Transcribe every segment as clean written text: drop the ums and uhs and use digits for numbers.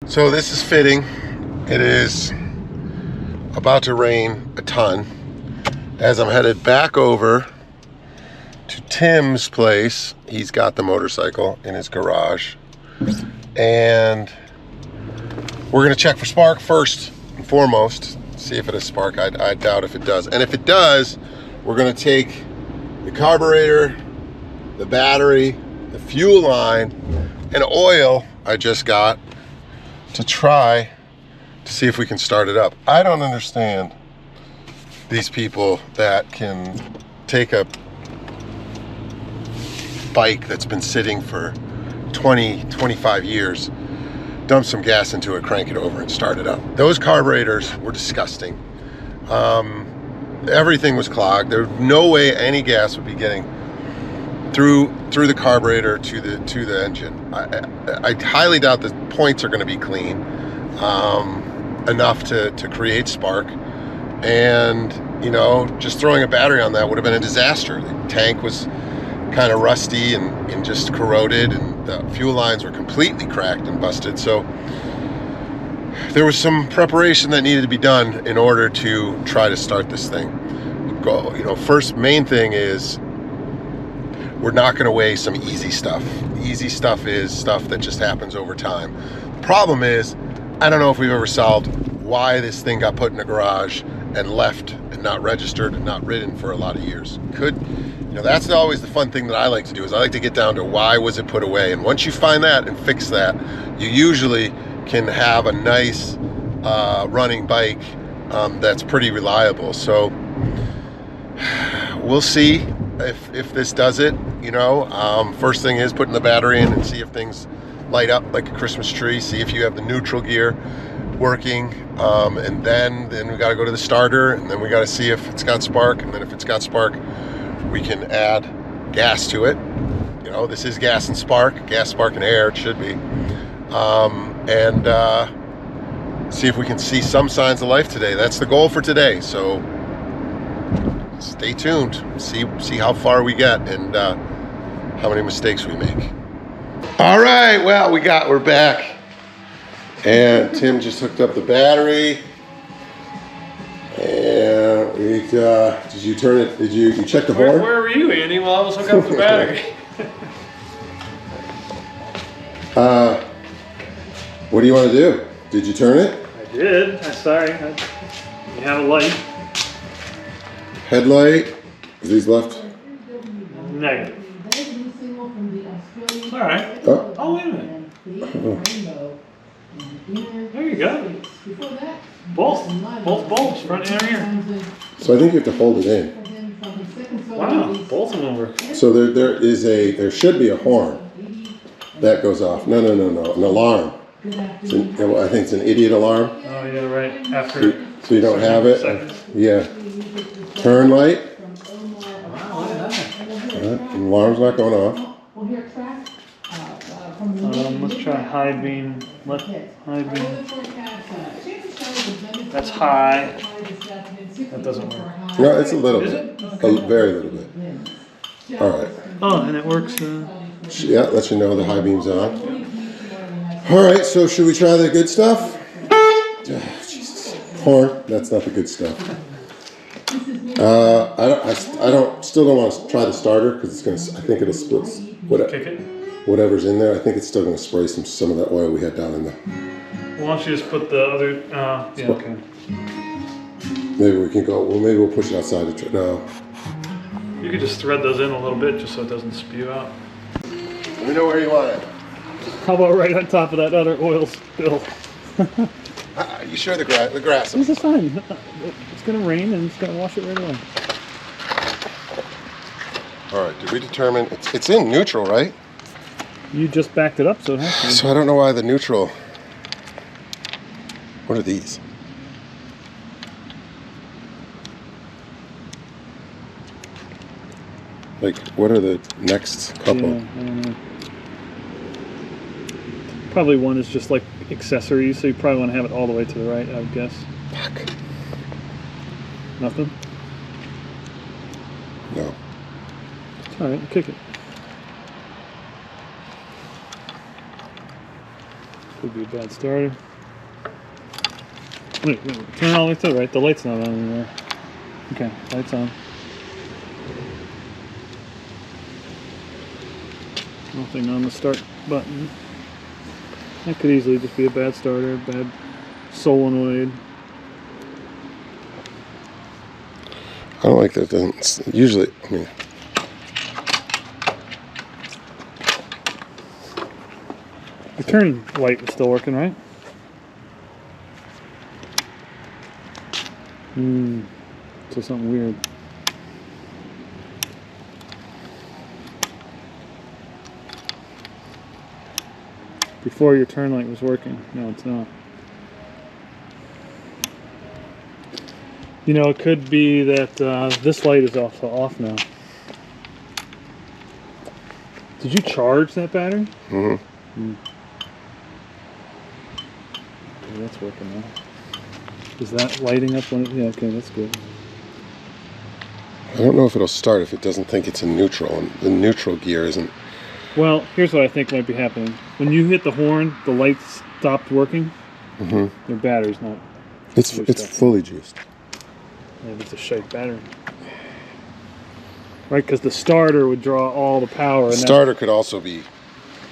So this is fitting. It is about to rain a ton. As I'm headed back over to Tim's place, he's got the motorcycle in his garage. And we're gonna check for spark first and foremost, see if it has spark. I doubt if it does. And if it does, we're gonna take the carburetor, the battery, the fuel line, and oil I just got to try to see if we can start it up. I don't understand these people that can take a bike that's been sitting for 20, 25 years, dump some gas into it, crank it over, and start it up. Those carburetors were disgusting. Everything was clogged. There was no way any gas would be getting through the carburetor to the engine. I highly doubt the points are going to be clean enough to create spark. And you know, just throwing a battery on that would have been a disaster. The tank was kind of rusty and just corroded, and the fuel lines were completely cracked and busted. So there was some preparation that needed to be done in order to try to start this thing. You know, first main thing is we're not going to weigh some easy stuff. Easy stuff is stuff that just happens over time. The problem is, I don't know if we've ever solved why this thing got put in a garage and left and not registered and not ridden for a lot of years. You know, that's always the fun thing that I like to do, is I like to get down to why was it put away. And once you find that and fix that, you usually can have a nice running bike that's pretty reliable. So we'll see if this does it. You know, first thing is putting the battery in and see if things light up like a Christmas tree. See if you have the neutral gear working, and then we got to go to the starter, and then we got to see if it's got spark, and then if it's got spark, we can add gas to it. You know, this is gas and spark, gas, spark, and air. It should be, and see if we can see some signs of life today. That's the goal for today. So stay tuned. See how far we get and how many mistakes we make. All right, well, we're back, and Tim just hooked up the battery, and did you turn it? Did you check the horn? Where were you, Andy, while I was hooking up the battery? What do you want to do? Did you turn it? I did. I'm sorry. You have a light. Headlight. Is these left? Negative. All right. Oh, wait a minute. Oh. There you go. Both bulbs, front and rear. So I think you have to hold it in. Wow, both of them were. So there should be a horn that goes off. No, an alarm. I think it's an idiot alarm. Oh yeah, right. After. So you don't have it. Yeah. Turn light. Wow, look at that. Alarm's not going off. Let's try high beam. High beam. That's high. That doesn't work. No, it's a little Is bit. it? A very little bit. All right. Oh, and it works. Yeah, let you know the high beam's on. All right, so should we try the good stuff? Jesus. Horn. That's not the good stuff. Still don't want to try the starter because I think it'll split. Kick it. Whatever's in there, I think it's still going to spray some of that oil we had down in there. Why don't you just put the other? Yeah. Okay. Maybe we can go. Well, maybe we'll push it outside. No. You could just thread those in a little bit just so it doesn't spew out. Let me know where you want it. How about right on top of that other oil spill? You sure the grass? This is fine. It's gonna rain and it's gonna wash it right away. All right. Did we determine it's in neutral, right? You just backed it up, so it has to be. So I don't know why the neutral. What are these? Like, what are the next couple? Yeah, I don't know. Probably one is just like accessories, so you probably want to have it all the way to the right, I would guess. Fuck. Nothing? No. It's alright, kick it. Could be a bad starter. Wait, turn all the way through, right? The light's not on anymore. Okay, light's on. Nothing on the start button. That could easily just be a bad starter, bad solenoid. I don't like that. It doesn't usually. I mean, the turn light is still working, right? So something weird. Before your turn light was working. No, it's not. You know, it could be that this light is also off now. Did you charge that battery? mm-hmm. Okay, that's working now. Is that lighting up when it, yeah, okay, that's good. I don't know if it'll start if it doesn't think it's in neutral, and the neutral gear isn't. Well, here's what I think might be happening. When you hit the horn, the light stopped working. Mm-hmm. Your battery's not. It's fully juiced. Maybe it's a shite battery. Right, because the starter would draw all the power. The starter could also be.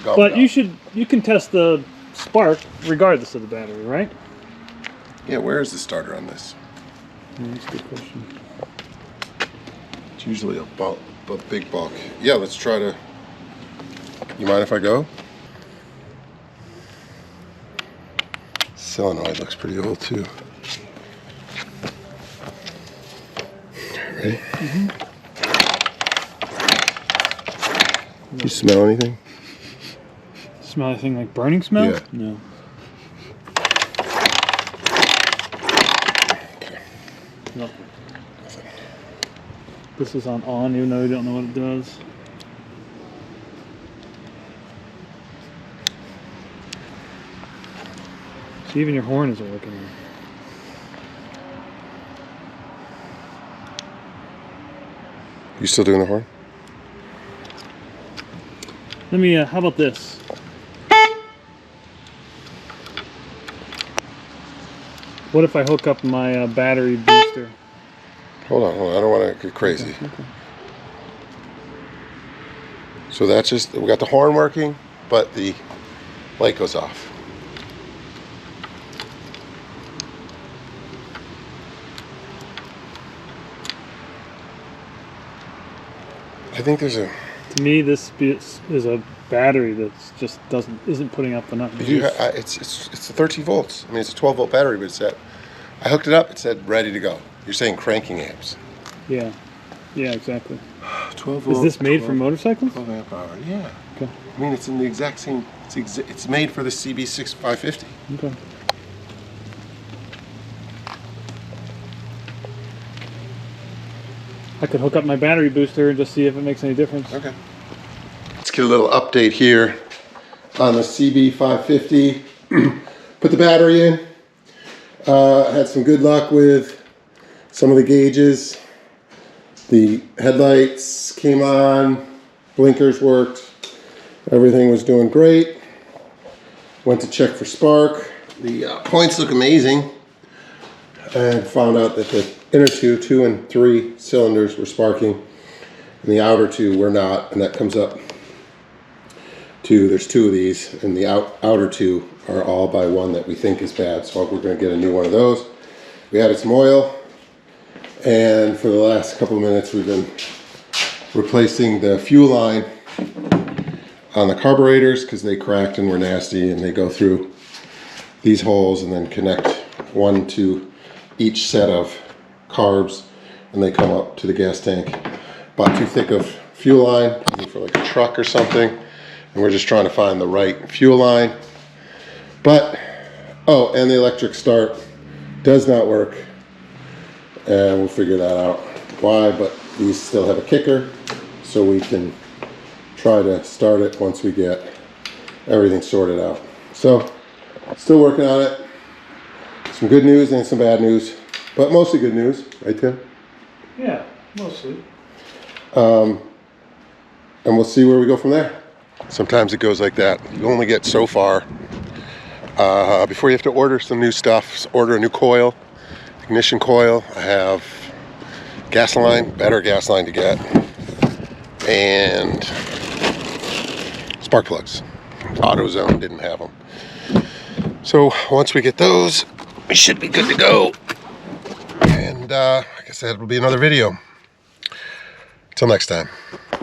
But you can test the spark regardless of the battery, right? Yeah, where is the starter on this? Yeah, that's a good question. It's usually a big bulk. Yeah, let's try to. You mind if I go? Solenoid looks pretty old too. Ready? Mm-hmm. Do you smell anything? Smell anything like burning smell? Yeah. No. Okay. Nope. This is on even though you don't know what it does. So even your horn isn't working. You still doing the horn? Let me, how about this? What if I hook up my battery booster? Hold on. I don't want to get crazy. Okay. So that's just, we got the horn working, but the light goes off. I think there's a. To me, this is a battery that's just isn't putting up enough juice. It's 13 volts. I mean, it's a 12-volt battery, but it's at. I hooked it up. It said ready to go. You're saying cranking amps. Yeah. Yeah, exactly. 12 volts. Is this made for motorcycles? 12 amp hour. Yeah. Okay. I mean, it's in the exact same. It's made for the CB550. Okay. I could hook up my battery booster and just see if it makes any difference. Okay. Let's get a little update here on the CB550. Put the battery in. Had some good luck with some of the gauges. The headlights came on, blinkers worked, everything was doing great. Went to check for spark. The points look amazing. And found out that the inner two and three cylinders were sparking, and the outer two were not, and that comes up to, there's two of these, and the outer two are all by one that we think is bad, so we're going to get a new one of those. We added some oil, and for the last couple of minutes we've been replacing the fuel line on the carburetors because they cracked and were nasty, and they go through these holes and then connect one to each set of carbs, and they come up to the gas tank. Bought too thick of fuel line for like a truck or something, and we're just trying to find the right fuel line. But oh, and the electric start does not work, and we'll figure that out why, but these still have a kicker, so we can try to start it once we get everything sorted out. So still working on it. Some good news and some bad news, but mostly good news, right, Tim? Yeah, mostly. And we'll see where we go from there. Sometimes it goes like that. You only get so far before you have to order some new stuff, order a new coil, ignition coil. I have gas line, better gas line to get, and spark plugs. AutoZone didn't have them. So once we get those, we should be good to go. And like I said, it'll be another video. Till next time.